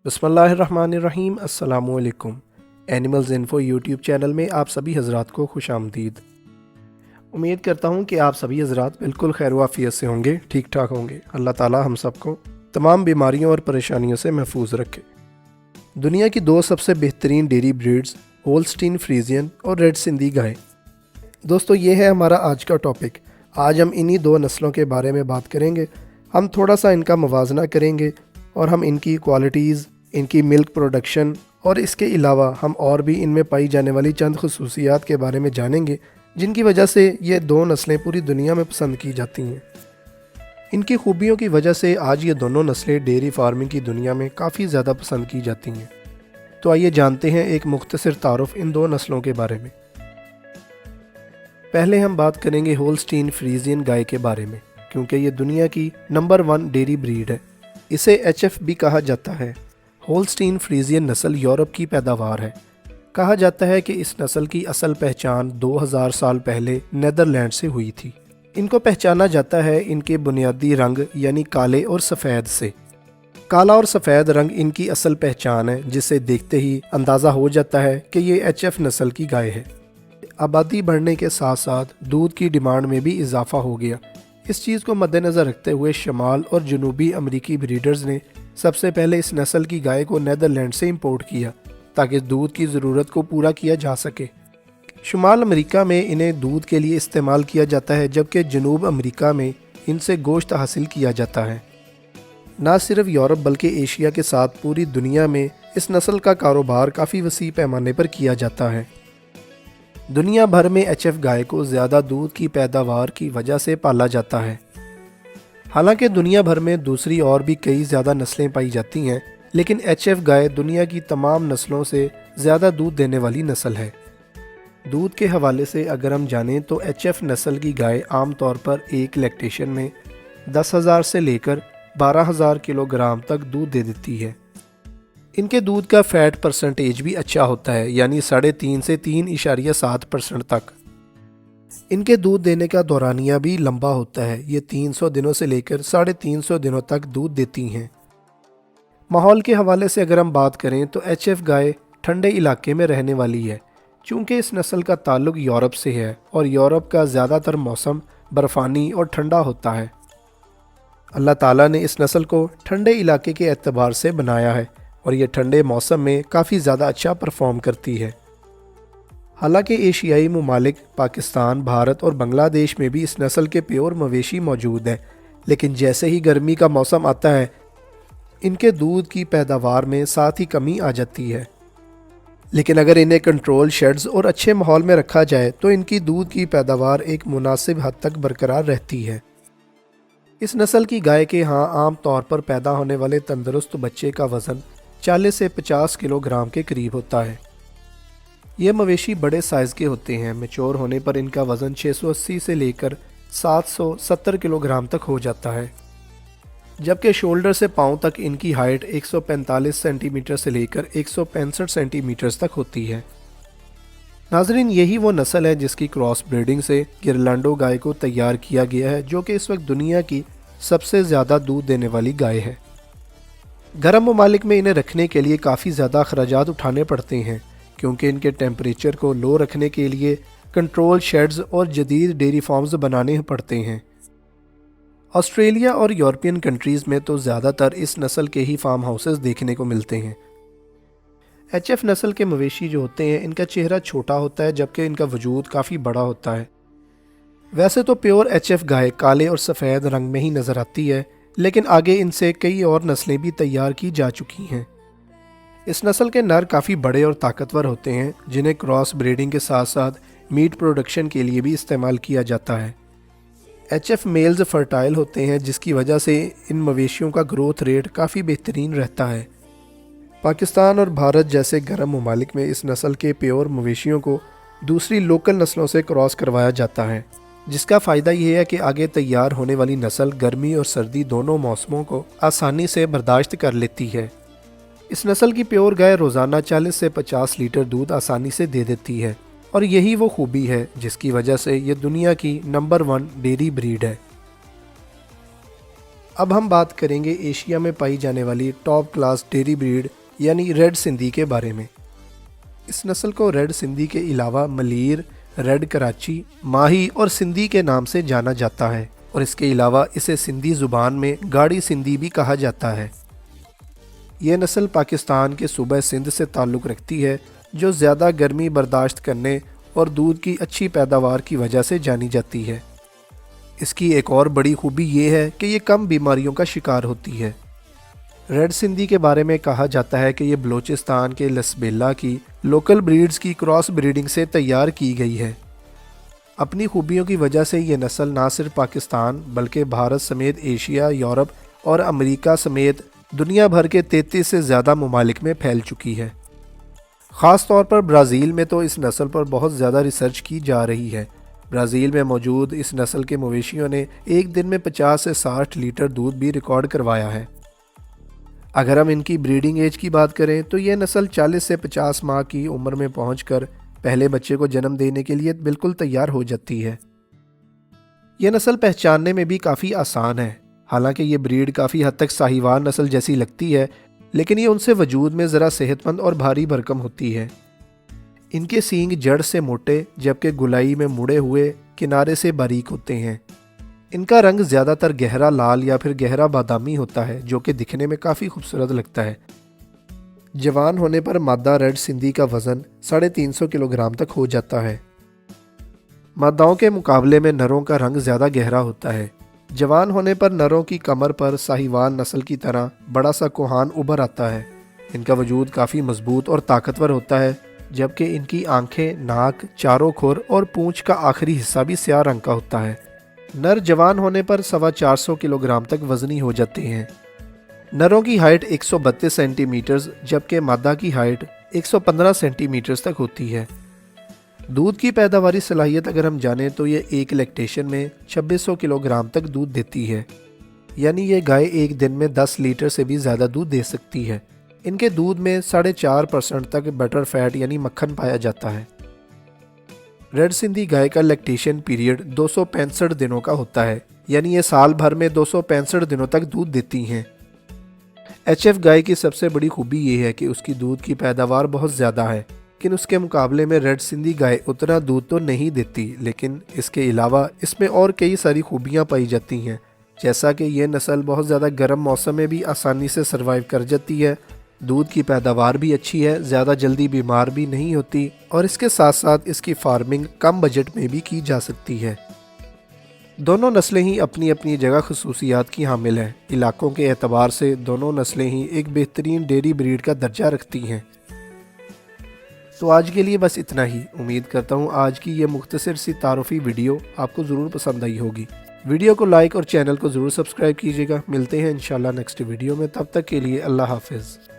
बिस्मिल्लाहिर्रहमानिर्रहीम। अस्सलामुअलैकुम। Animals info YouTube channel में आप सभी हजरात को खुश आमदीद। उम्मीद करता हूँ कि आप सभी हजरात बिल्कुल खैर वाफियत से होंगे, ठीक ठाक होंगे। अल्लाह ताला हम सबको तमाम बीमारियों और परेशानियों से महफूज रखे। दुनिया की दो सबसे बेहतरीन डेयरी ब्रीड्स होल्स्टीन फ्रीजियन और रेड सिंधी गाय। दोस्तों, ये है हमारा आज का टॉपिक। आज हम इन्हीं दो नस्लों के बारे में बात करेंगे। हम थोड़ा सा इनका मुवाजना करेंगे और हम इनकी क्वालिटीज़, इनकी मिल्क प्रोडक्शन और इसके अलावा हम और भी इनमें पाई जाने वाली चंद खसूसियात के बारे में जानेंगे, जिनकी वजह से ये दो नस्लें पूरी दुनिया में पसंद की जाती हैं। इनकी खूबियों की वजह से आज ये दोनों नस्लें डेयरी फार्मिंग की दुनिया में काफ़ी ज़्यादा पसंद की जाती हैं। तो आइए जानते हैं एक मुख्तसर तारुफ इन दो नस्लों के बारे में। पहले हम बात करेंगे होल्स्टीन फ्रीजियन गाय के बारे में, क्योंकि ये दुनिया की नंबर 1 डेयरी ब्रीड है। इसे HF भी कहा जाता है। होल्स्टीन फ्रीजियन नस्ल यूरोप की पैदावार है। कहा जाता है कि इस नस्ल की असल पहचान 2000 साल पहले नीदरलैंड से हुई थी। इनको पहचाना जाता है इनके बुनियादी रंग यानी काले और सफ़ेद से। काला और सफ़ेद रंग इनकी असल पहचान है, जिसे देखते ही अंदाज़ा हो जाता है कि ये HF नस्ल की गाय है। आबादी बढ़ने के साथ साथ दूध की डिमांड में भी इजाफा हो गया। इस चीज़ को मद्देनज़र रखते हुए शमाल और जनूबी अमरीकी ब्रीडर्स ने सबसे पहले इस नस्ल की गाय को नीदरलैंड से इंपोर्ट किया, ताकि दूध की ज़रूरत को पूरा किया जा सके। शुमाल अमेरिका में इन्हें दूध के लिए इस्तेमाल किया जाता है, जबकि जनूब अमेरिका में इनसे गोश्त हासिल किया जाता है। ना सिर्फ यूरोप बल्कि एशिया के साथ पूरी दुनिया में इस नस्ल का कारोबार काफ़ी वसी पैमाने पर किया जाता है। दुनिया भर में HF गाय को ज़्यादा दूध की पैदावार की वजह से पाला जाता है। हालांकि दुनिया भर में दूसरी और भी कई ज़्यादा नस्लें पाई जाती हैं, लेकिन HF गाय दुनिया की तमाम नस्लों से ज़्यादा दूध देने वाली नस्ल है। दूध के हवाले से अगर हम जानें तो HF नस्ल की गाय आम तौर पर एक लैक्टेशन में 10,000 से लेकर 12,000 किलोग्राम तक दूध दे देती है। इनके दूध का फैट परसेंटेज भी अच्छा होता है, यानी 3.5 से 3.7% तक। इनके दूध देने का दौरानिया भी लंबा होता है। ये 300 दिनों से लेकर 350 दिनों तक दूध देती हैं। माहौल के हवाले से अगर हम बात करें तो HF गाय ठंडे इलाके में रहने वाली है, चूँकि इस नस्ल का ताल्लुक यूरोप से है और यूरोप का ज़्यादातर मौसम बर्फ़ानी और ठंडा होता है। अल्लाह ताला ने इस नस्ल को ठंडे इलाके के एतबार से बनाया है और ये ठंडे मौसम में काफ़ी ज़्यादा अच्छा परफॉर्म करती है। हालांकि एशियाई ममालिक पाकिस्तान, भारत और बांग्लादेश में भी इस नस्ल के प्योर मवेशी मौजूद हैं, लेकिन जैसे ही गर्मी का मौसम आता है इनके दूध की पैदावार में साथ ही कमी आ जाती है। लेकिन अगर इन्हें कंट्रोल शेड्स और अच्छे माहौल में रखा जाए तो इनकी दूध की पैदावार एक मुनासिब हद तक बरकरार रहती है। इस नस्ल की गाय के यहाँ आम तौर पर पैदा होने वाले तंदुरुस्त बच्चे का वज़न 40 से 50 किलोग्राम के करीब होता है। ये मवेशी बड़े साइज़ के होते हैं। मैच्योर होने पर इनका वज़न 680 से लेकर 770 किलोग्राम तक हो जाता है, जबकि शोल्डर से पाँव तक इनकी हाइट 145 सेंटीमीटर से लेकर 165 सेंटीमीटर तक होती है। नाजरीन, यही वो नस्ल है जिसकी क्रॉस ब्रीडिंग से गिरलांडो गाय को तैयार किया गया है, जो कि इस वक्त दुनिया की सबसे ज़्यादा दूध देने वाली गाय है। गर्म ममालिक में इन्हें रखने के लिए काफ़ी ज़्यादा अखराजात उठाने पड़ते हैं, क्योंकि इनके टेम्परेचर को लो रखने के लिए कंट्रोल शेड्स और जदीद डेयरी फार्म्स बनाने पड़ते हैं। ऑस्ट्रेलिया और यूरोपियन कंट्रीज़ में तो ज़्यादातर इस नस्ल के ही फार्म हाउसेस देखने को मिलते हैं। HF नस्ल के मवेशी जो होते हैं इनका चेहरा छोटा होता है, जबकि इनका वजूद काफ़ी बड़ा होता है। वैसे तो प्योर HF गाय काले और सफ़ेद रंग में ही नज़र आती है, लेकिन आगे इनसे कई और नस्लें भी तैयार की जा चुकी हैं। इस नस्ल के नर काफ़ी बड़े और ताकतवर होते हैं, जिन्हें क्रॉस ब्रीडिंग के साथ साथ मीट प्रोडक्शन के लिए भी इस्तेमाल किया जाता है। HF मेल्स फर्टाइल होते हैं, जिसकी वजह से इन मवेशियों का ग्रोथ रेट काफ़ी बेहतरीन रहता है। पाकिस्तान और भारत जैसे गर्म ममालिक में इस नस्ल के प्योर मवेशियों को दूसरी लोकल नस्लों से क्रॉस करवाया जाता है, जिसका फ़ायदा यह है कि आगे तैयार होने वाली नस्ल गर्मी और सर्दी दोनों मौसमों को आसानी से बर्दाश्त कर लेती है। इस नस्ल की प्योर गाय रोज़ाना 40 से 50 लीटर दूध आसानी से दे देती है, और यही वो खूबी है जिसकी वजह से ये दुनिया की नंबर 1 डेयरी ब्रीड है। अब हम बात करेंगे एशिया में पाई जाने वाली टॉप क्लास डेयरी ब्रीड यानी रेड सिंधी के बारे में। इस नस्ल को रेड सिंधी के अलावा मलीर, रेड कराची, माही और सिंधी के नाम से जाना जाता है और इसके अलावा इसे सिंधी ज़ुबान में गाड़ी सिंधी भी कहा जाता है। यह नस्ल पाकिस्तान के सूबे सिंध से ताल्लुक़ रखती है, जो ज़्यादा गर्मी बर्दाश्त करने और दूध की अच्छी पैदावार की वजह से जानी जाती है। इसकी एक और बड़ी खूबी ये है कि ये कम बीमारियों का शिकार होती है। रेड सिंधी के बारे में कहा जाता है कि ये बलूचिस्तान के लसबेला की लोकल ब्रीड्स की क्रॉस ब्रीडिंग से तैयार की गई है। अपनी खूबियों की वजह से ये नस्ल ना सिर्फ पाकिस्तान बल्कि भारत समेत एशिया, यूरोप और अमेरिका समेत दुनिया भर के 33 से ज़्यादा ममालिक में फैल चुकी है। ख़ास तौर पर ब्राज़ील में तो इस नस्ल पर बहुत ज़्यादा रिसर्च की जा रही है। ब्राज़ील में मौजूद इस नस्ल के मवेशियों ने एक दिन में 50 से 60 लीटर दूध भी रिकॉर्ड करवाया है। अगर हम इनकी ब्रीडिंग एज की बात करें तो ये नस्ल 40 से 50 माह की उम्र में पहुंचकर पहले बच्चे को जन्म देने के लिए बिल्कुल तैयार हो जाती है। यह नस्ल पहचानने में भी काफ़ी आसान है। हालांकि ये ब्रीड काफ़ी हद तक साहिवाल नस्ल जैसी लगती है, लेकिन ये उनसे वजूद में ज़रा सेहतमंद और भारी भरकम होती है। इनके सींग जड़ से मोटे जबकि गुलाई में मुड़े हुए किनारे से बारीक होते हैं। इनका रंग ज़्यादातर गहरा लाल या फिर गहरा बादामी होता है, जो कि दिखने में काफ़ी खूबसूरत लगता है। जवान होने पर मादा रेड सिंधी का वज़न 350 किलोग्राम तक हो जाता है। मादाओं के मुकाबले में नरों का रंग ज़्यादा गहरा होता है। जवान होने पर नरों की कमर पर साहिवाल नस्ल की तरह बड़ा सा कोहान उभर आता है। इनका वजूद काफ़ी मजबूत और ताकतवर होता है, जबकि इनकी आंखें, नाक, चारों खुर और पूंछ का आखिरी हिस्सा भी स्याह रंग का होता है। नर जवान होने पर 450 किलोग्राम तक वजनी हो जाते हैं। नरों की हाइट 132 सेंटीमीटर्स जबकि मादा की हाइट 115 सेंटीमीटर्स तक होती है। दूध की पैदावारी सलाहियत अगर हम जानें तो ये एक लैक्टेशन में 2600 किलोग्राम तक दूध देती है, यानी ये गाय एक दिन में 10 लीटर से भी ज़्यादा दूध दे सकती है। इनके दूध में 4.5% तक बटर फैट यानी मक्खन पाया जाता है। रेड सिंधी गाय का लैक्टेशन पीरियड 265 दिनों का होता है, यानी ये साल भर में 265 दिनों तक दूध देती हैं। एचएफ गाय की सबसे बड़ी खूबी ये है कि उसकी दूध की पैदावार बहुत ज़्यादा है, लेकिन उसके मुकाबले में रेड सिंधी गाय उतना दूध तो नहीं देती, लेकिन इसके अलावा इसमें और कई सारी खूबियाँ पाई जाती हैं, जैसा कि ये नस्ल बहुत ज़्यादा गर्म मौसम में भी आसानी से सर्वाइव कर जाती है, दूध की पैदावार भी अच्छी है, ज़्यादा जल्दी बीमार भी नहीं होती और इसके साथ साथ इसकी फार्मिंग कम बजट में भी की जा सकती है। दोनों नस्लें ही अपनी अपनी जगह खसूसियात की हामिल हैं। इलाकों के एतबार से दोनों नस्लें ही एक बेहतरीन डेयरी ब्रीड का दर्जा रखती हैं। तो आज के लिए बस इतना ही। उम्मीद करता हूँ आज की ये मुख्तसर सी तारुफी वीडियो आपको ज़रूर पसंद आई होगी। वीडियो को लाइक और चैनल को ज़रूर सब्सक्राइब कीजिएगा। मिलते हैं इंशाल्लाह नेक्स्ट वीडियो में, तब तक के लिए अल्लाह हाफिज़।